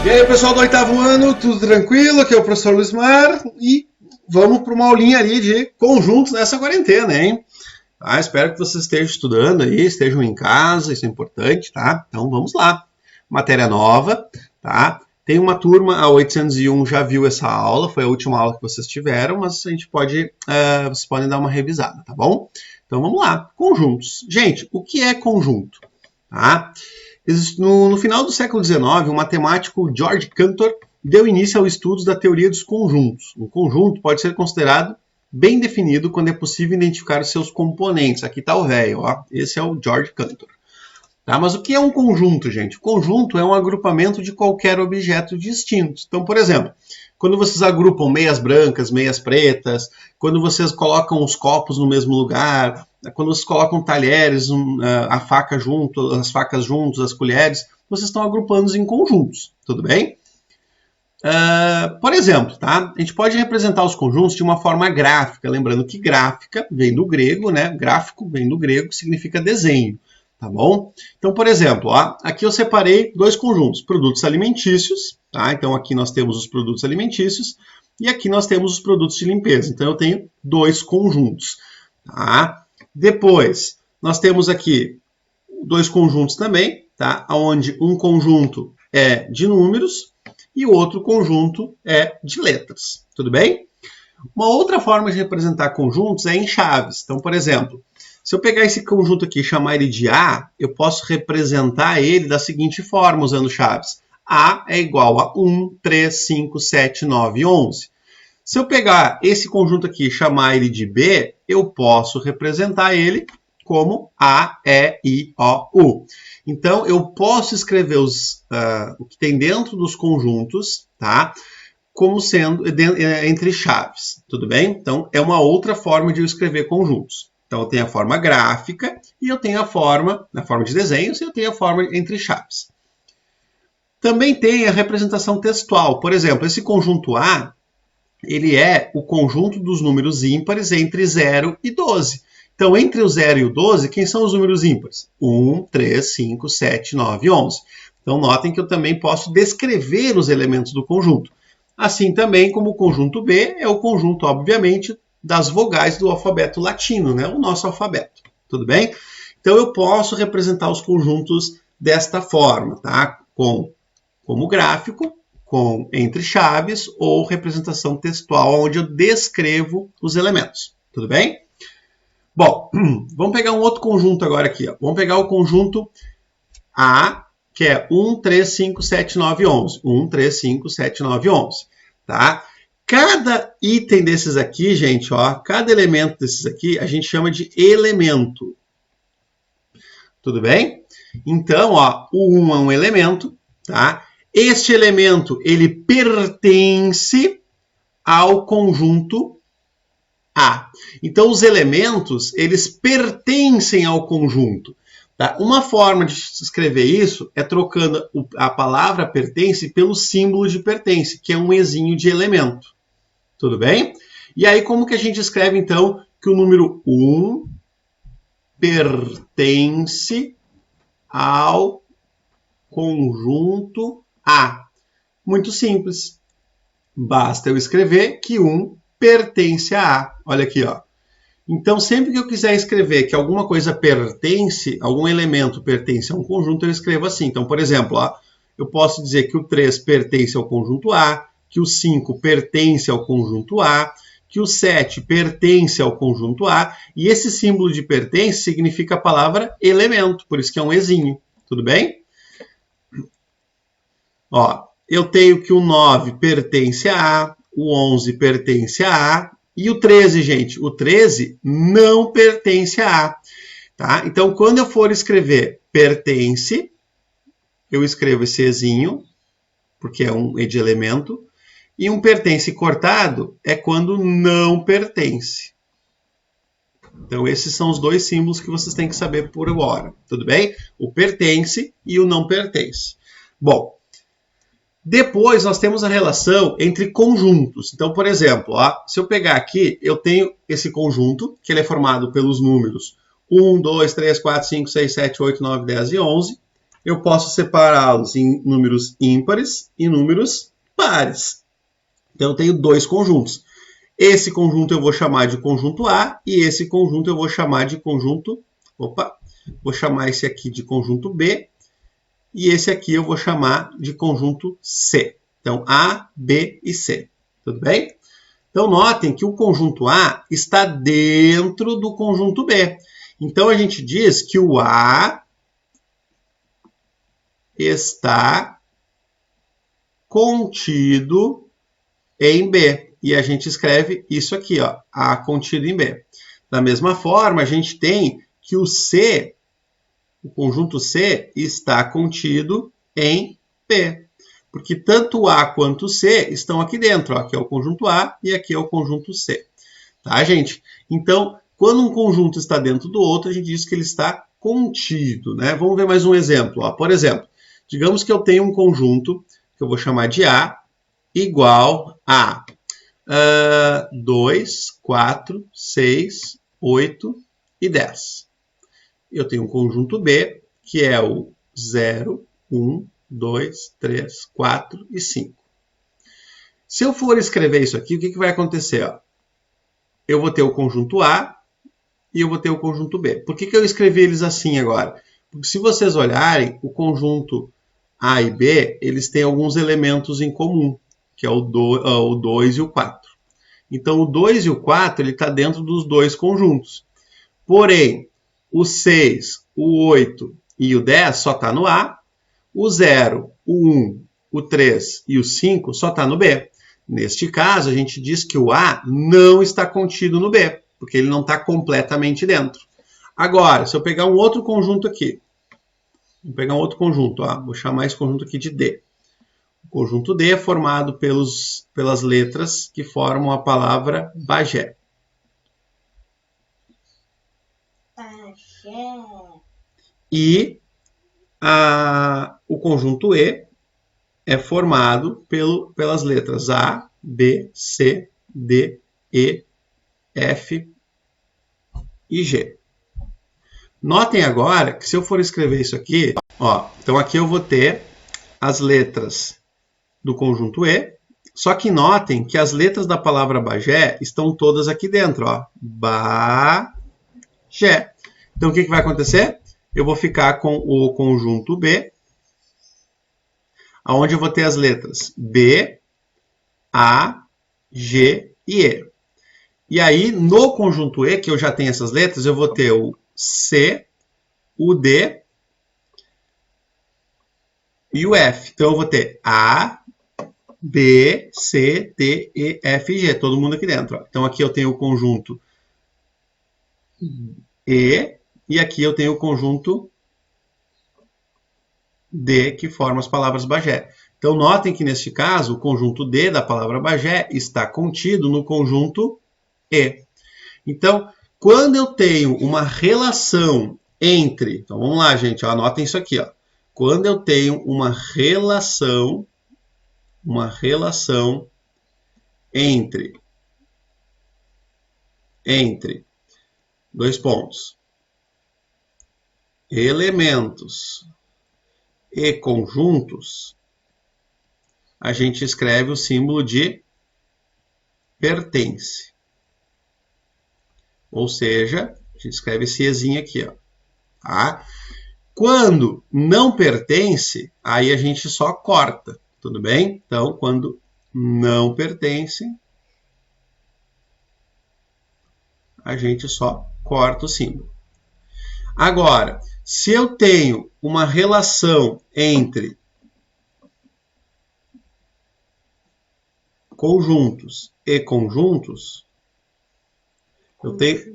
E aí, pessoal do oitavo ano, tudo tranquilo? Aqui é o professor Luismar e vamos para uma aulinha ali de conjuntos nessa quarentena, hein? Tá, espero que vocês estejam estudando aí, estejam em casa, isso é importante, tá? Então vamos lá. Matéria nova, tá? Tem uma turma, a 801 já viu essa aula, foi a última aula que vocês tiveram, mas a gente pode, vocês podem dar uma revisada, tá bom? Então vamos lá, conjuntos. Gente, o que é conjunto? Tá? No final do século XIX, o matemático George Cantor deu início aos estudos da teoria dos conjuntos. Um conjunto pode ser considerado bem definido quando é possível identificar os seus componentes. Aqui está o velho, ó. Esse é o George Cantor. Tá? Mas o que é um conjunto, gente? O conjunto é um agrupamento de qualquer objeto distinto. Então, por exemplo, quando vocês agrupam meias brancas, meias pretas, quando vocês colocam os copos no mesmo lugar, quando vocês colocam talheres, a faca junto, as facas juntos, as colheres, vocês estão agrupando em conjuntos, tudo bem? Por exemplo, tá? A gente pode representar os conjuntos de uma forma gráfica, lembrando que gráfica vem do grego, né? Gráfico vem do grego, que significa desenho, tá bom? Então, por exemplo, ó, aqui eu separei dois conjuntos, produtos alimentícios, tá? Então aqui nós temos os produtos alimentícios e aqui nós temos os produtos de limpeza. Então eu tenho dois conjuntos, tá? Depois, nós temos aqui dois conjuntos também, tá? Onde um conjunto é de números e o outro conjunto é de letras, tudo bem? Uma outra forma de representar conjuntos é em chaves. Então, por exemplo, se eu pegar esse conjunto aqui e chamar ele de A, eu posso representar ele da seguinte forma, usando chaves. A é igual a 1, 3, 5, 7, 9, 11. Se eu pegar esse conjunto aqui e chamar ele de B, eu posso representar ele como A, E, I, O, U. Então, eu posso escrever o que tem dentro dos conjuntos, tá? Como sendo entre chaves, tudo bem? Então, é uma outra forma de eu escrever conjuntos. Então, eu tenho a forma gráfica e eu tenho a forma, na forma de desenhos, e eu tenho a forma entre chaves. Também tem a representação textual. Por exemplo, esse conjunto A, ele é o conjunto dos números ímpares entre 0 e 12. Então, entre o 0 e o 12, quem são os números ímpares? 1, 3, 5, 7, 9 e 11. Então, notem que eu também posso descrever os elementos do conjunto. Assim também como o conjunto B é o conjunto, obviamente, das vogais do alfabeto latino, né? O nosso alfabeto. Tudo bem? Então, eu posso representar os conjuntos desta forma, tá? Como gráfico, com entre chaves ou representação textual, onde eu descrevo os elementos. Tudo bem? Bom, vamos pegar um outro conjunto agora aqui. Ó. Vamos pegar o conjunto A, que é 1, 3, 5, 7, 9, 11. 1, 3, 5, 7, 9, 11. Tá? Cada item desses aqui, gente, ó, cada elemento desses aqui, a gente chama de elemento. Tudo bem? Então, ó, o 1 é um elemento, tá? Este elemento, ele pertence ao conjunto A. Então, os elementos, eles pertencem ao conjunto. Tá? Uma forma de escrever isso é trocando a palavra pertence pelo símbolo de pertence, que é um ezinho de elemento. Tudo bem? E aí, como que a gente escreve, então, que o número 1 pertence ao conjunto A? Muito simples. Basta eu escrever que 1 pertence a A. Olha aqui, ó. Então, sempre que eu quiser escrever que alguma coisa pertence, algum elemento pertence a um conjunto, eu escrevo assim. Então, por exemplo, ó, eu posso dizer que o 3 pertence ao conjunto A, que o 5 pertence ao conjunto A, que o 7 pertence ao conjunto A, e esse símbolo de pertence significa a palavra elemento, por isso que é um ezinho. Tudo bem? Ó, eu tenho que o 9 pertence a A, o 11 pertence a A, e o 13, gente, o 13 não pertence a A. Tá? Então, quando eu for escrever pertence, eu escrevo esse ezinho, porque é um de elemento, e um pertence cortado é quando não pertence. Então, esses são os dois símbolos que vocês têm que saber por agora, tudo bem? O pertence e o não pertence. Bom, depois nós temos a relação entre conjuntos. Então, por exemplo, ó, se eu pegar aqui, eu tenho esse conjunto, que ele é formado pelos números 1, 2, 3, 4, 5, 6, 7, 8, 9, 10 e 11. eu posso separá-los em números ímpares e números pares. Então, eu tenho dois conjuntos. Esse conjunto eu vou chamar de conjunto A e esse conjunto eu vou chamar de conjunto... Opa! Vou chamar esse aqui de conjunto B e esse aqui eu vou chamar de conjunto C. Então, A, B e C. Tudo bem? Então, notem que o conjunto A está dentro do conjunto B. Então, a gente diz que o A está contido em B. E a gente escreve isso aqui, ó, A contido em B. Da mesma forma, a gente tem que o C, o conjunto C, está contido em B. Porque tanto o A quanto o C estão aqui dentro. Ó. Aqui é o conjunto A e aqui é o conjunto C. Tá, gente? Então, quando um conjunto está dentro do outro, a gente diz que ele está contido. Né? Vamos ver mais um exemplo. Ó. Por exemplo, digamos que eu tenho um conjunto que eu vou chamar de A igual a 2, 4, 6, 8 e 10. Eu tenho um conjunto B, que é o 0, 1, 2, 3, 4 e 5. Se eu for escrever isso aqui, o que vai acontecer? Ó? Eu vou ter o conjunto A e eu vou ter o conjunto B. Por que eu escrevi eles assim agora? Porque se vocês olharem, o conjunto A e B, eles têm alguns elementos em comum, que é o 2 e o 4. Então, o 2 e o 4 ele está dentro dos dois conjuntos. Porém, o 6, o 8 e o 10 só está no A. O 0, o 1, o 3 e o 5 só está no B. Neste caso, a gente diz que o A não está contido no B, porque ele não está completamente dentro. Agora, se eu pegar um outro conjunto aqui, vou pegar um outro conjunto, ó, vou chamar esse conjunto aqui de D. O conjunto D é formado pelas letras que formam a palavra Bagé. E o conjunto E é formado pelas letras A, B, C, D, E, F e G. Notem agora que se eu for escrever isso aqui, ó, então aqui eu vou ter as letras do conjunto E, só que notem que as letras da palavra Bagé estão todas aqui dentro, ó. Bagé. Então, o que vai acontecer? Eu vou ficar com o conjunto B, onde eu vou ter as letras B, A, G e E. E aí, no conjunto E, que eu já tenho essas letras, eu vou ter o C, o D e o F. Então, eu vou ter A, B, C, D, E, F e G. Todo mundo aqui dentro. Ó. Então, aqui eu tenho o conjunto E e aqui eu tenho o conjunto D, que forma as palavras Bagé. Então, notem que, neste caso, o conjunto D da palavra Bagé está contido no conjunto E. Então, quando eu tenho uma relação entre... Então, vamos lá, gente. Ó, anotem isso aqui. Ó. Quando eu tenho uma relação entre dois pontos, elementos e conjuntos, a gente escreve o símbolo de pertence. Ou seja, a gente escreve esse ezinho aqui, ó. Tá? Quando não pertence, aí a gente só corta, tudo bem? Então, quando não pertence, a gente só corta o símbolo. Agora, se eu tenho uma relação entre conjuntos e conjuntos,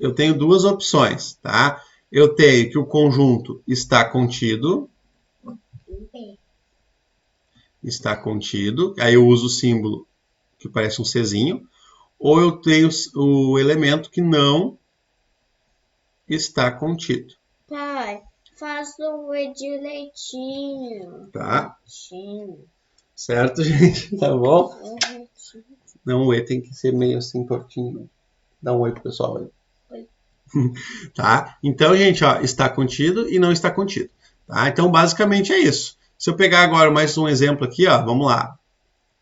eu tenho duas opções, tá? Eu tenho que o conjunto está contido, aí eu uso o símbolo que parece um Czinho, ou eu tenho o elemento que não está contido. Pai, faça o E direitinho. Tá? Certo, gente? Tá bom? Não, o E tem que ser meio assim, tortinho. Dá um oi pro pessoal aí. Oi. Tá? Então, gente, ó, está contido e não está contido. Tá? Então, basicamente é isso. Se eu pegar agora mais um exemplo aqui, ó, vamos lá.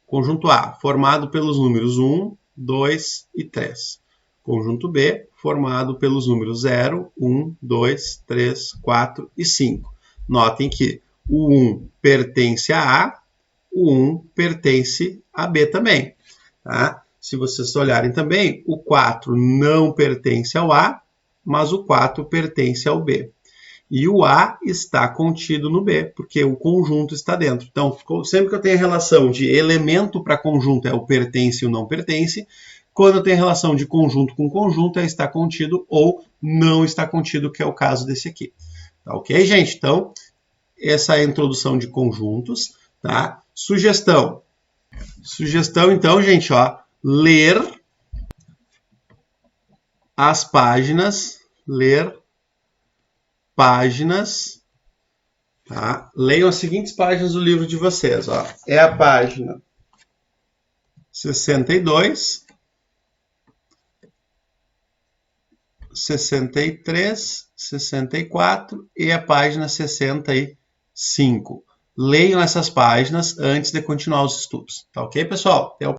Conjunto A, formado pelos números 1, 2 e 3. Conjunto B, formado pelos números 0, 1, 2, 3, 4 e 5. Notem que o 1 pertence a A, o 1 pertence a B também. Tá? Se vocês olharem também, o 4 não pertence ao A, mas o 4 pertence ao B. E o A está contido no B, porque o conjunto está dentro. Então, sempre que eu tenho a relação de elemento para conjunto, é o pertence e o não pertence. Quando eu tenho a relação de conjunto com conjunto, é está contido ou não está contido, que é o caso desse aqui. Tá ok, gente? Então, essa é a introdução de conjuntos. Tá? Sugestão. Sugestão, então, gente, ó, ler as páginas, tá? Leiam as seguintes páginas do livro de vocês, ó. É a página 62, 63, 64 e a página 65. Leiam essas páginas antes de continuar os estudos, tá ok, pessoal? Até o